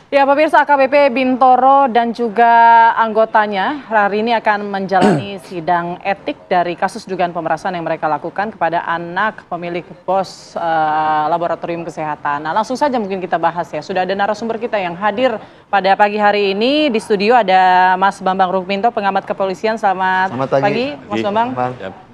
Ya, pemirsa, AKBP Bintoro dan juga anggotanya hari ini akan menjalani sidang etik dari kasus dugaan pemerasan yang mereka lakukan kepada anak pemilik bos laboratorium kesehatan. Nah, langsung saja mungkin kita bahas ya. Sudah ada narasumber kita yang hadir pada pagi hari ini. Di studio ada Mas Bambang Rukminto, pengamat kepolisian. Selamat pagi, Mas Bambang.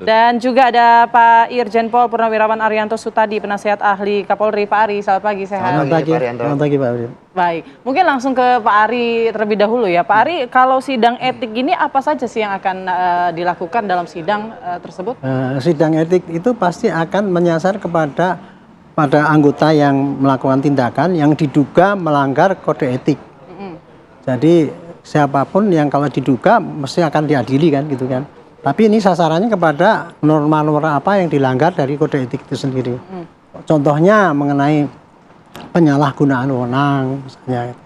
Dan juga ada Pak Irjen Pol Purnawirawan Arianto Sutadi, penasihat ahli Kapolri. Pak Ari, selamat pagi, sehat. Selamat pagi, Pak Ari. Baik, mungkin langsung ke Pak Ari terlebih dahulu ya. Pak Ari, kalau sidang etik ini apa saja sih yang akan dilakukan dalam sidang tersebut? Sidang etik itu pasti akan menyasar kepada anggota yang melakukan tindakan yang diduga melanggar kode etik. Jadi siapapun yang kalau diduga mesti akan diadili kan gitu kan. Tapi ini sasarannya kepada norma-norma apa yang dilanggar dari kode etik itu sendiri. Contohnya mengenai penyalahgunaan wewenang misalnya.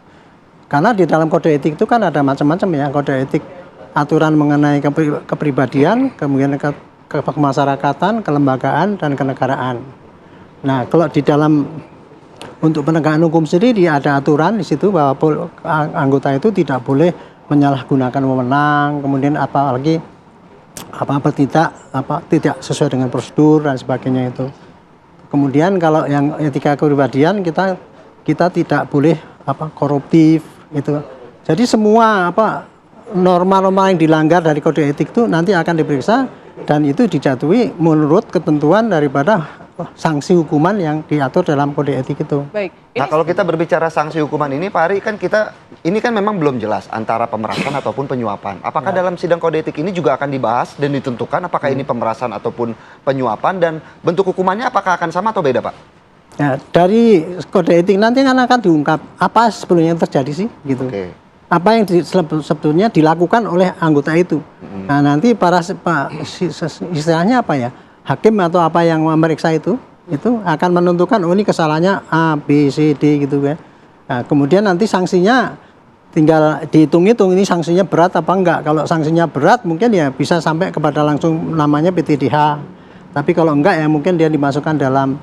Karena di dalam kode etik itu kan ada macam-macam ya, kode etik aturan mengenai kepribadian, kemudian kemasyarakatan, kelembagaan, dan kenegaraan. Nah, kalau di dalam untuk penegakan hukum sendiri ada aturan di situ bahwa anggota itu tidak boleh menyalahgunakan wewenang, kemudian apalagi tidak sesuai dengan prosedur dan sebagainya itu. Kemudian kalau yang etika kepribadian kita tidak boleh koruptif itu. Jadi semua norma-norma yang dilanggar dari kode etik itu nanti akan diperiksa dan itu dijatuhi menurut ketentuan daripada sanksi hukuman yang diatur dalam kode etik itu. Baik. Nah, kalau kita berbicara sanksi hukuman ini, Pak Ari, kan ini kan memang belum jelas antara pemerasan ataupun penyuapan. Apakah dalam sidang kode etik ini juga akan dibahas dan ditentukan apakah ini pemerasan ataupun penyuapan, dan bentuk hukumannya apakah akan sama atau beda, Pak? Ya, dari kode etik nanti akan diungkap apa sebelumnya yang terjadi sih, gitu. Apa yang sebetulnya dilakukan oleh anggota itu. Nah, nanti istilahnya apa ya? Hakim atau apa yang memeriksa itu akan menentukan ini kesalahannya A, B, C, D gitu kan. Nah, kemudian nanti sanksinya tinggal dihitung-hitung ini sanksinya berat apa enggak. Kalau sanksinya berat mungkin ya bisa sampai kepada langsung namanya PTDH. Tapi kalau enggak ya mungkin dia dimasukkan dalam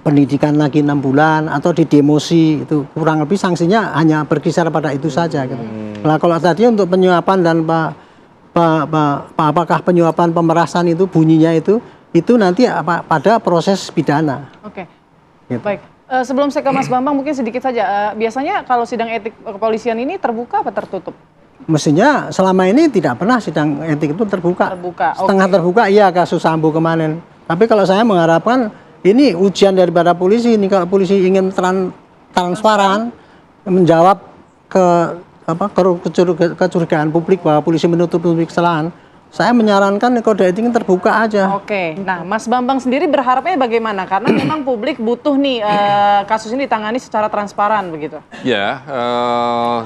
pendidikan lagi 6 bulan atau didemosi, itu kurang lebih sanksinya hanya berkisar pada itu saja gitu. Nah, kalau tadi untuk penyuapan dan apakah penyuapan pemerasan itu bunyinya itu nanti pada proses pidana. Oke. Gitu. Baik. Sebelum saya ke Mas Bambang mungkin sedikit saja. Biasanya kalau sidang etik kepolisian ini terbuka apa tertutup? Mestinya selama ini tidak pernah sidang etik itu terbuka. Setengah terbuka iya kasus Sambo kemarin. Tapi kalau saya mengharapkan ini ujian daripada polisi ini, kalau polisi ingin transparan menjawab kecurigaan publik bahwa polisi menutup-nutupi kesalahan, saya menyarankan kode etik ini terbuka aja. Oke. Nah, Mas Bambang sendiri berharapnya bagaimana? Karena memang publik butuh nih kasus ini ditangani secara transparan begitu. Ya,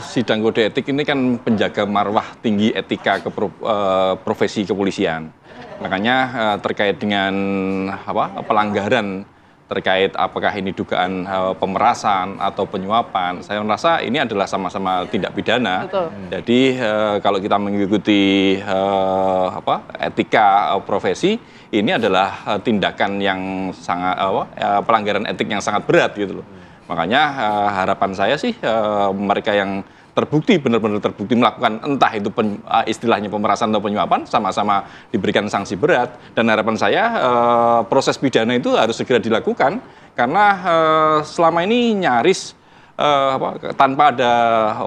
sidang kode etik ini kan penjaga marwah tinggi etika profesi kepolisian. Makanya terkait dengan pelanggaran terkait apakah ini dugaan pemerasan atau penyuapan, saya merasa ini adalah sama-sama tindak pidana. Betul. Jadi kalau kita mengikuti etika profesi, ini adalah tindakan yang sangat pelanggaran etik yang sangat berat gitu loh. Makanya harapan saya sih mereka yang benar-benar terbukti melakukan entah itu istilahnya pemerasan atau penyuapan sama-sama diberikan sanksi berat, dan harapan saya proses pidana itu harus segera dilakukan karena selama ini nyaris tanpa ada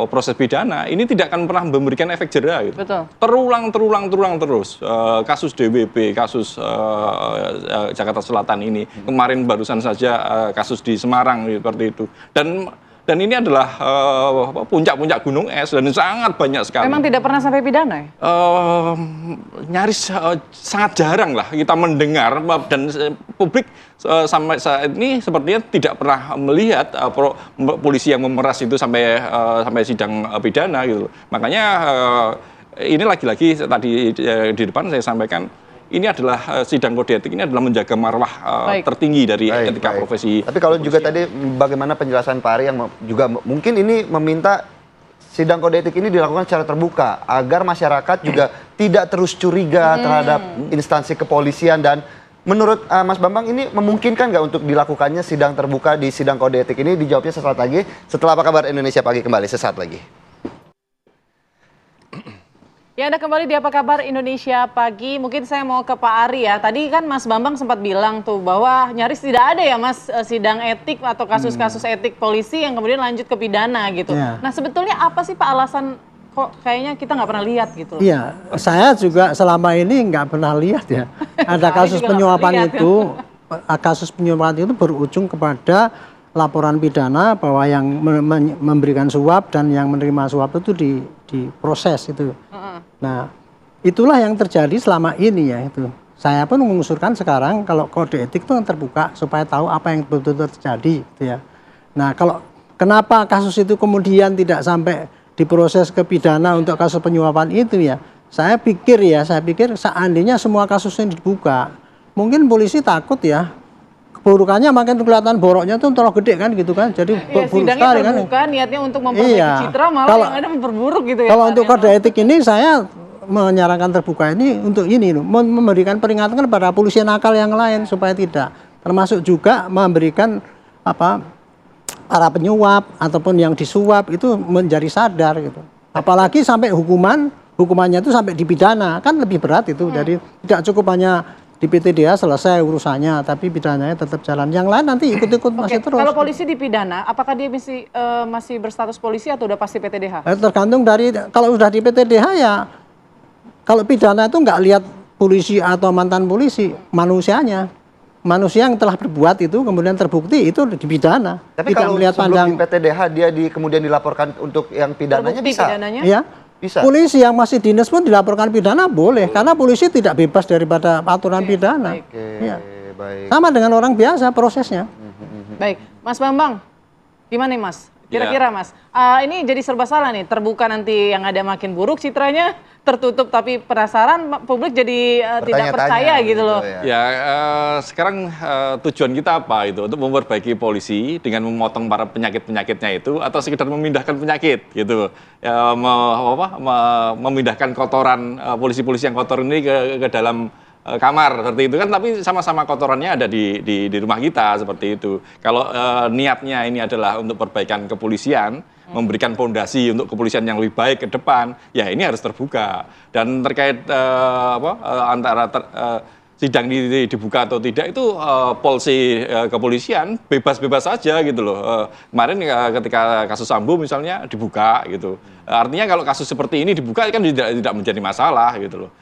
proses pidana ini tidak akan pernah memberikan efek jera gitu. Betul. Terulang terus kasus DWP, kasus Jakarta Selatan ini, kemarin barusan saja kasus di Semarang seperti itu, dan ini adalah puncak-puncak gunung es dan sangat banyak sekali. Memang tidak pernah sampai pidana ya? Nyaris sangat jarang lah kita mendengar, dan publik sampai saat ini sepertinya tidak pernah melihat polisi yang memeras itu sampai sidang pidana gitu. Makanya ini lagi-lagi tadi di depan saya sampaikan, ini adalah sidang kode etik ini adalah menjaga marwah tertinggi dari etika profesi. Tapi kalau juga tadi bagaimana penjelasan Pak Ari yang juga mungkin ini meminta sidang kode etik ini dilakukan secara terbuka agar masyarakat juga tidak terus curiga terhadap instansi kepolisian dan Menurut Mas Bambang ini memungkinkan nggak untuk dilakukannya sidang terbuka di sidang kode etik ini? Dijawabnya sesaat lagi. Setelah Apa Kabar Indonesia Pagi kembali sesaat lagi. Ya, Anda kembali di Apa Kabar Indonesia Pagi. Mungkin saya mau ke Pak Ari ya. Tadi kan Mas Bambang sempat bilang tuh bahwa nyaris tidak ada ya Mas sidang etik atau kasus-kasus etik polisi yang kemudian lanjut ke pidana gitu. Ya. Nah sebetulnya apa sih Pak alasan kok kayaknya kita nggak pernah lihat gitu? Iya, saya juga selama ini nggak pernah lihat ya. Ada kasus juga nggak penyuapan lihat, itu, kasus penyuapan itu berujung kepada laporan pidana bahwa yang memberikan suap dan yang menerima suap itu diproses itu. Nah, itulah yang terjadi selama ini ya itu. Saya pun mengusulkan sekarang kalau kode etik itu terbuka supaya tahu apa yang betul-betul terjadi gitu ya. Nah, kalau kenapa kasus itu kemudian tidak sampai diproses ke pidana untuk kasus penyuapan itu ya, saya pikir seandainya semua kasusnya dibuka, mungkin polisi takut ya, keburukannya makin kelihatan boroknya tuh terlalu gede kan gitu kan, jadi Ya, buruk sidangnya sekali kan. terbuka niatnya untuk memperbaiki citra malah Kalau- yang ada memperburuk gitu ya. Kalau Pak untuk Arianto. kode etik ini saya menyarankan terbuka ini untuk ini loh, memberikan peringatan kepada polisi nakal yang lain supaya tidak, termasuk juga memberikan para penyuap ataupun yang disuap itu menjadi sadar gitu. Apalagi sampai hukumannya itu sampai dipidana, kan lebih berat itu. Jadi tidak cukup hanya di PTDH selesai urusannya, tapi pidananya tetap jalan. Yang lain nanti ikut-ikut masih terus. Kalau polisi dipidana, apakah dia masih berstatus polisi atau udah pasti PTDH? Tergantung dari, kalau sudah di PTDH ya, kalau pidana itu nggak lihat polisi atau mantan polisi, manusianya. Manusia yang telah berbuat itu kemudian terbukti itu dipidana. Tapi Tidak kalau melihat sebelum pandang. di PTDH dia kemudian dilaporkan untuk yang pidananya Terbukti bisa. pidananya? Ya. Bisa. Polisi yang masih dinas pun dilaporkan pidana boleh, karena polisi tidak bebas daripada aturan pidana. baik. Oke, Iya. baik. Sama dengan orang biasa prosesnya. Baik, Mas Bambang, gimana nih Mas? Kira-kira Mas, ini jadi serba salah nih, terbuka nanti yang ada makin buruk citranya, tertutup tapi penasaran, publik jadi tidak percaya gitu loh. Ya, sekarang tujuan kita apa itu? Untuk memperbaiki polisi dengan memotong para penyakit-penyakitnya itu, atau sekedar memindahkan penyakit gitu? Memindahkan kotoran polisi-polisi yang kotor ini ke dalam kamar seperti itu kan, tapi sama-sama kotorannya ada di rumah kita seperti itu. Kalau niatnya ini adalah untuk perbaikan kepolisian, memberikan fondasi untuk kepolisian yang lebih baik ke depan, ya ini harus terbuka. Dan terkait antara sidang dibuka atau tidak itu polisi kepolisian bebas-bebas saja gitu loh. Kemarin ketika kasus Sambo misalnya dibuka gitu. Artinya kalau kasus seperti ini dibuka kan tidak menjadi masalah gitu loh.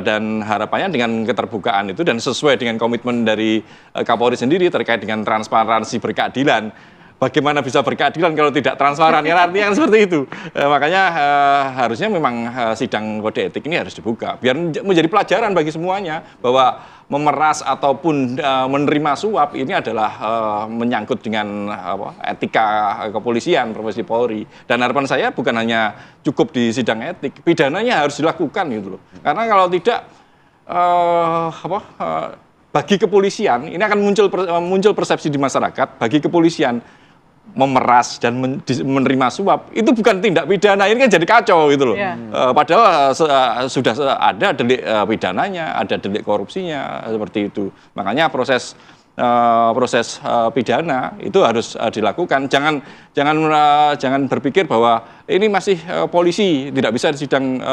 Dan harapannya dengan keterbukaan itu dan sesuai dengan komitmen dari Kapolri sendiri terkait dengan transparansi berkeadilan. Bagaimana bisa berkeadilan kalau tidak transparan? Ya artinya kan seperti itu. Makanya harusnya memang sidang kode etik ini harus dibuka biar menjadi pelajaran bagi semuanya bahwa memeras ataupun menerima suap ini adalah menyangkut dengan etika kepolisian, profesi Polri. Dan harapan saya bukan hanya cukup di sidang etik, pidananya harus dilakukan gitu loh. Karena kalau tidak bagi kepolisian ini akan muncul persepsi di masyarakat bagi kepolisian memeras dan menerima suap itu bukan tindak pidana, ini kan jadi kacau gitu loh. Padahal sudah ada delik pidananya, ada delik korupsinya seperti itu. Makanya proses pidana itu harus dilakukan. Jangan berpikir bahwa ini masih polisi tidak bisa disidang.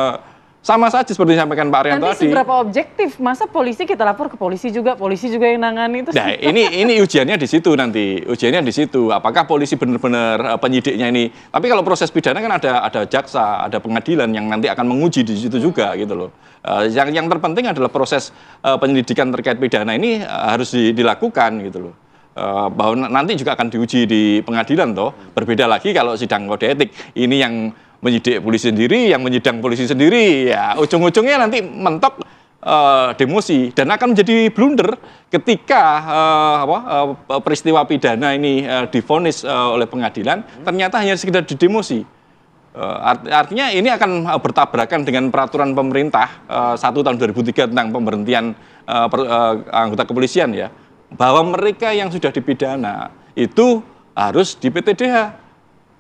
Sama saja seperti disampaikan Pak Arianto Nanti tadi. seberapa objektif? Masa polisi kita lapor ke polisi juga yang nangani itu? Nah, ini ujiannya di situ nanti. Ujiannya di situ. Apakah polisi benar-benar penyidiknya ini? Tapi kalau proses pidana kan ada jaksa, ada pengadilan yang nanti akan menguji di situ juga gitu loh. Yang terpenting adalah proses penyelidikan terkait pidana ini harus dilakukan gitu loh. Bahwa nanti juga akan diuji di pengadilan toh. Berbeda lagi kalau sidang kode etik. Ini yang menyidik polisi sendiri, yang menyidang polisi sendiri, ya ujung-ujungnya nanti mentok demosi dan akan menjadi blunder ketika peristiwa pidana ini divonis oleh pengadilan ternyata hanya sekedar didemosi. Artinya ini akan bertabrakan dengan peraturan pemerintah 1 tahun 2003 tentang pemberhentian anggota kepolisian ya, bahwa mereka yang sudah dipidana itu harus di PTDH.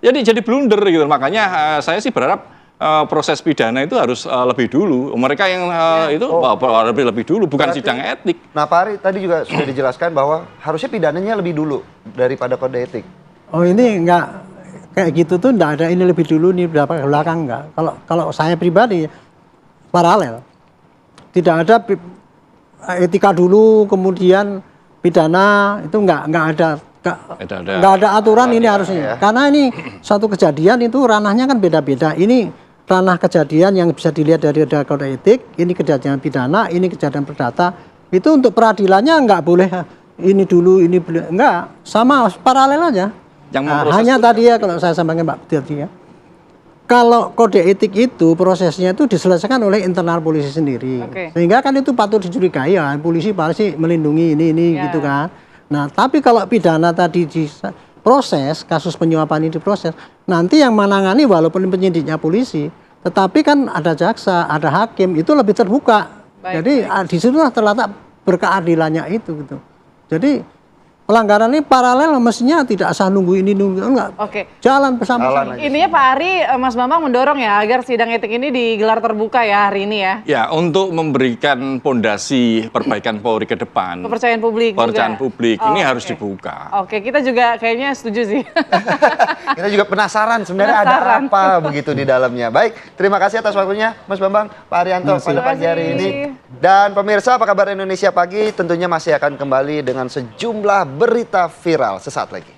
Jadi blunder gitu. Makanya saya sih berharap proses pidana itu harus lebih dulu. Mereka yang itu lebih dulu, bukan Berarti- sidang etik. Nah, Pak Ari tadi juga sudah dijelaskan bahwa harusnya pidananya lebih dulu daripada kode etik. Oh ini enggak kayak gitu tuh enggak ada ini lebih dulu nih berapa ke belakang enggak. Kalau saya pribadi paralel. Tidak ada etika dulu kemudian pidana itu enggak ada. Enggak ada aturan ini harusnya. Karena ini satu kejadian itu ranahnya kan beda-beda. Ini ranah kejadian yang bisa dilihat dari kode etik, ini kejadian pidana, ini kejadian perdata. Itu untuk peradilannya enggak boleh ini dulu, ini boleh. Enggak, sama paralel aja. Yang Nah, memproses hanya itu tadi ya kalau saya sampaikan Pak tadi ya. Kalau kode etik itu prosesnya itu diselesaikan oleh internal polisi sendiri. Oke. Sehingga kan itu patut dicurigai ya, polisi pasti melindungi ini Ya. gitu kan. Nah, tapi kalau pidana tadi diproses, kasus penyuapan ini diproses, nanti yang menangani walaupun penyidiknya polisi, tetapi kan ada jaksa, ada hakim, itu lebih terbuka. Baik, Jadi di situlah terletak berkeadilannya itu gitu. Jadi pelanggaran ini paralel mestinya tidak asal nunggu ini nunggu enggak. Oke. Jalan bersama-sama. Jalan aja. Ininya Pak Ari, Mas Bambang mendorong ya agar sidang etik ini digelar terbuka ya hari ini ya. Ya, untuk memberikan pondasi perbaikan Polri ke depan, Kepercayaan publik kepercayaan juga. publik Oh, ini harus oke. dibuka. Oke, kita juga kayaknya setuju sih. Kita juga penasaran sebenarnya ada apa begitu di dalamnya. Baik, terima kasih atas waktunya Mas Bambang, Pak Arianto pada pagi hari ini. Dan pemirsa, apa kabar Indonesia Pagi tentunya masih akan kembali dengan sejumlah berita viral sesaat lagi.